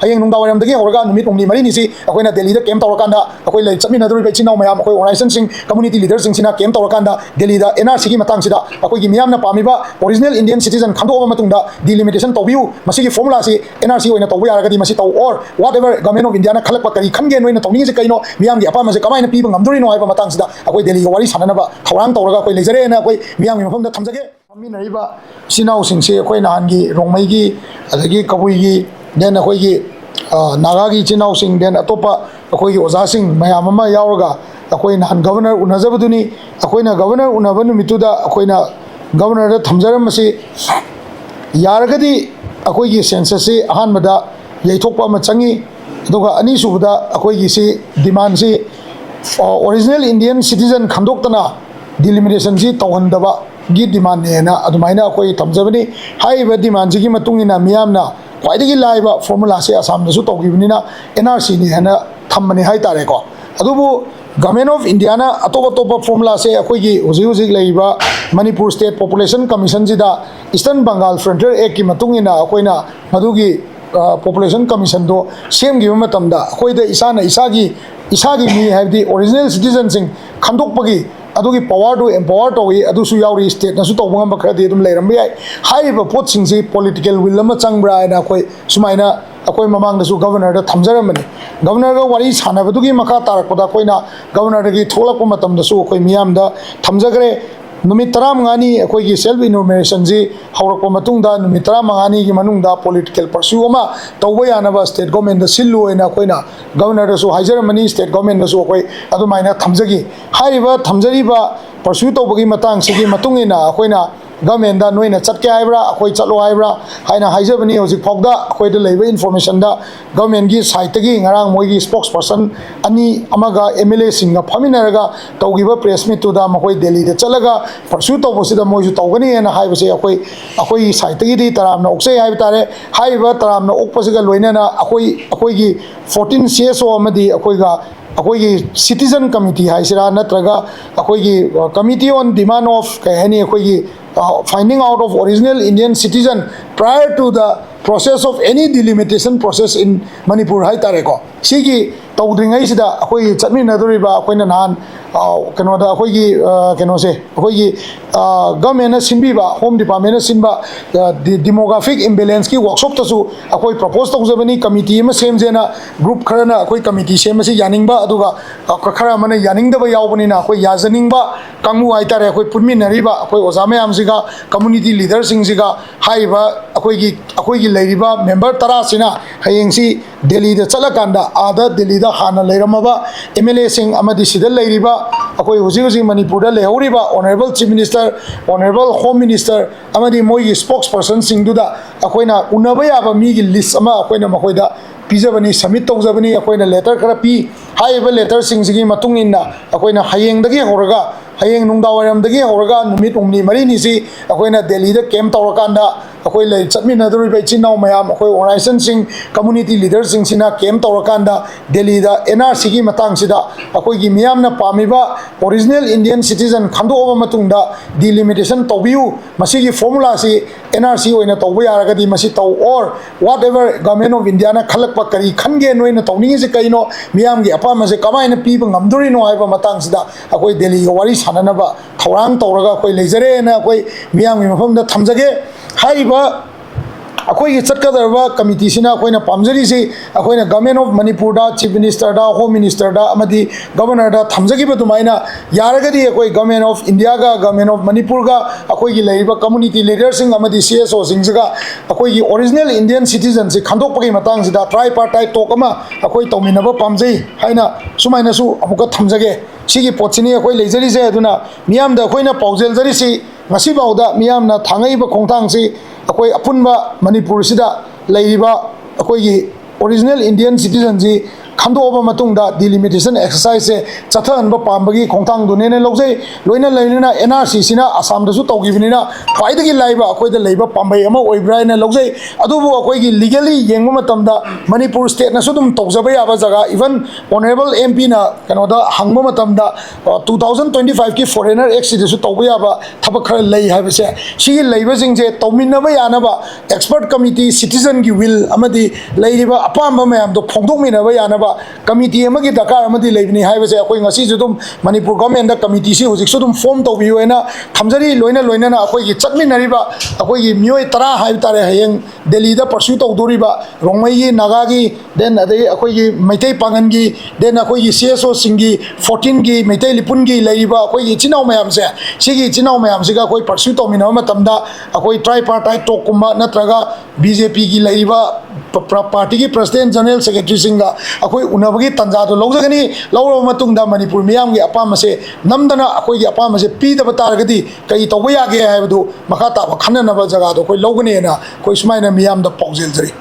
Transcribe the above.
हयेंग नुंगदावरमदगी हौरगा नुमित उमनी मरिनिसी अखोइना दिल्ली दा केम तौरकांदा अखोइ लै चटमिनदुरि बेचिनाव मयाम अखोइ ऑर्गनाइजेशन सिंग कम्युनिटी लीडर सिंगसिना केम तौरकांदा दिल्ली दा एनआरसी की मतंगसिदा अखोइगी मियामना पामिबा ओरिजिनल इंडियन सिटीजन खांदोबा मतुंगदा डिलिमिटेशन तौबियु मसिगी फॉर्मुला सी एनआरसी ओइना तौबा यारगदी मसि तौ और व्हाटएवर गवर्नमेंट ऑफ इंडिया ना खलक करी खनगे नोइना तौनिंगसे कइनो मियामगी अपामसे कमाइना पीबा ngamdurino haiba matangsida akoi delhi wari sananaba thorang tawraga akoi lejare na akoi miyamgi mafamda thamjage aminaiba sinau singse akoi nahangi rongmaigi adagi kabuigi den akoi gi naga gi sinau sing den atopa akoi gi oza sing mayam ama yauraga akoi nahan governor unajabaduni akoi na governor unabanu mituda akoi na governor da thamjaram masi yaragadi akoi gi census se ahanmada yaithokpa ma changi aduga ani subada akoi gi se demand se original Indian citizen खांदोक्तना delimitation जी तौहंदबा गी demand नेना अदुमाइना अखोइ थमजबनी हाइबा demand जी मतुंगिना मियामना ख्वाइदगी लाइबा फॉर्मुला से आसाम दसु तौगिबनिना एनआरसी नि हेना थमबनी हाइ तारेको अदुबु गवर्नमेंट ऑफ इंडिया ना अतोप अतोप फॉर्मुला से अखोइगी हुजी हुजी लेइबा मणिपुर स्टेट पॉपुलेशन कमीशन जिदा ईस्टर्न बंगाल फ्रंटियर एक्ट की मतुंगिना अखोइना मदुगी पॉपुलेशन कमीशन दो सेमगिबा मतमदा अखोइदा इसाना इसागी मी है ओरिजिनल सिटीजन सिंह खांदोकपगी अदुगी पावर टू एम्पावर तौई अदुसु यावरी स्टेट नसु तौबंगम खरदि अदुम लेरम याय हाइबा पोट सिंगसी पॉलिटिकल विल अमा चंगब्रा ना अखोइ सुमाइना अखोइ ममांगदसु गवर्नर दा थमजरमनी गवर्नर गा वारी सानबदुगी मखा तारकपदा अखोइना गवर्नर दगी थोलकप मतमदसु अखोइ मियामदा थमजगरे नुमित 35 अखोइगी सेल्फ इनोमिनेशन जी हौरकप मतुंगदा नुमित 35 की मनुंगदा पॉलिटिकल परस्यू अमा तौबा यानबा स्टेट गवर्नमेंट दा सिल्लु ओइना अखोइना गवर्नर दसु हाइजरमनी स्टेट गवर्नमेंट दसु अखोइ अदुमाइना थमजगी हाइबा थमजरीबा परस्यू तौबगी मतंग सिगी मतुंगिना अखोइना गवर्नमेंट दा नोइना चटके हाइब्रा अखोइ चलो हाइब्रा हाइना हाइजबनी हौजिक फौदा अखोइदा लेबा इन्फॉर्मेशन दा गवर्नमेंट की साइट तगी ngarang मोइगी स्पोक्स पर्सन अनि अमगा एमएलए सिंगा फमिनरगा तौगिबा प्रेस मीट तुदा मखोइ दिल्ली दे चलगा परसू तौबसिदा मोइजु तौगनी एना हाइबसे अखोइ साइट तगी दी तरामना ओक्से हाइब तारे हाइबा तरामना ओक्पसिगा लोइनाना अखोइगी 14 CSO अमदी अखोइगी सिटीजन कमिटी हाइसिरा नत्रगा अखोइगी कमिटी ऑन डिमांड ऑफ कहनी अखोइगी finding out of original Indian citizen prior to the process of any delimitation process in Manipur hai tareko sigi tawdringai sida akoi chatminadoriba akoina nahan keno da akoigi keno se akoigi government na sinbiba home department na sinba demographic imbalance ki workshop tasu akoi propose tawjabani committee ma semjena group kharana akoi committee semasi yaningba aduga khara mane yaningdaba yawbani na akoi yajaningba kangmu hai tare akoi punminariba akoi ozame amsiga community leader singsiga haiba akoigi leiriba member tarasina hayengsi Delhi da chalakanda ada Delhi da hana leiramaba MLA sing amadi sida leiriba akoi huji Manipur da lehoriba honorable chief minister honorable home minister amadi moi spokesperson sing duda akoina unaba yaba mi gi list ama akoina makoida pijabani submit tawjabani akoina letter khara pi haiba letter sing sigi matung inna akoina hayeng dagi horaga hayeng nungdawaram dagi horaga numit umni mari ni si akoina Delhi da camp tawrakanda अखोई लै चटमिनदुरि बेचिनाव मयाम अखोई organisation सिंग community leader सिंग सिना केम तौरकांदा दिल्ली दा एनआरसी की मतंग सिदा अखोई की मियामना पामिबा ओरिजिनल इंडियन सिटीजन खांदोबा मतुंगदा डिलिमिटेशन तौबियु मसिगी फॉर्मुला से एनआरसी ओइना तौबा यारगदी मसि तौ और व्हाटएवर गवर्नमेंट ऑफ इंडिया ना खलकपा करी खनगे नोइना तौनिंग से कइनो मियामगी अपामसे कमाइना पीबा ngamdurino haiba matang sida अखोई Delhi ga wari sananaba thorang tawraga अखोई लेजरे ना अखोई मियामगी मफमदा थमजगे हाइबा अखोई चटकदरबा कमिटी सिना अखोइना पामजरी से अखोइना गवर्नमेंट ऑफ मणिपुर दा चीफ मिनिस्टर दा होम मिनिस्टर दा अमदी गवर्नर दा थमजगिबा दुमाइना यारगदी अखोई गवर्नमेंट ऑफ इंडिया गा गवर्नमेंट ऑफ मणिपुर गा अखोइगी लेरिबा कम्युनिटी लीडर सिंग अमदी CSO सिंग जगा अखोइगी ओरिजिनल इंडियन सिटीजन से खांदोकपगी मतंग सिदा ट्राइपार्टाइट टॉक अमा अखोइ तौमिनबा पामजई हाइना सुमाइनासु अमुका थमजगे सिगी पोचिनी अखोइ लेजरी से अदुना मियामदा अखोइना पाउजेल जरी सी ngasi bauda miyamna thangaiba khongthang si akoi apunba Manipur sida leiba akoi gi original Indian citizen ji खंदोब मतुंगदा डिलिमिटेशन एक्सरसाइज से चथहनब पाबगी खोंथांगदुने लौजै लोइना लेना एनआरसी सिना आसाम दसु तौगिबनिना ख्वाइदगी लाइबा अखोइदा लेबा पांबई अमा ओइब्रायना लौजै अदुबु अखोइगी लीगली येंगबा मतमदा मणिपुर स्टेट नसु दुम तौजबा याबा जगह इवन ऑनरेबल एमपी ना कनोदा हंगबा मतमदा 2025 की फॉरेनर एक्ट सिदसु तौबा याबा थबक खर लई हाइबसे सिगी लेबा जिंगजे तौमिनबा यानबा एक्सपर्ट कमिटी सिटीजन की विल अमदी लेरिबा अपाम मयाम दो फोंदोकमिनबा यानबा कमिटी अमगी दरकार अमदी लेबनी हाइबसे अखोइ ngasi judum manipur government da committee si hojik sudum form tawbiyo ena thamjari loina loina na akoi gi chatminariba akoi gi mioi tara hai tare hayeng delhi da pursue tawdoriba rongmai gi naga gi then adai akoi gi maitai pangan gi then akoi gi cso singi 14 gi maitai lipun gi leiba akoi gi chinau mayam se sigi chinau mayam siga akoi pursue tawmina matamda akoi tripartite talk kumba natraga bjp gi leiba party की president general secretary सिंगा अखोई उनबगी तंजा दो लौजगनी लौरो मतुंगदा मणिपुर मियाम की अपाम से नमदना अखोई की अपाम से पीदब तारगदी कई तौब यागे हाइबदु मखा ताब खननब जगह दो कोई लौगनी ना कोई सुमाइना मियाम द पाउजेल जरी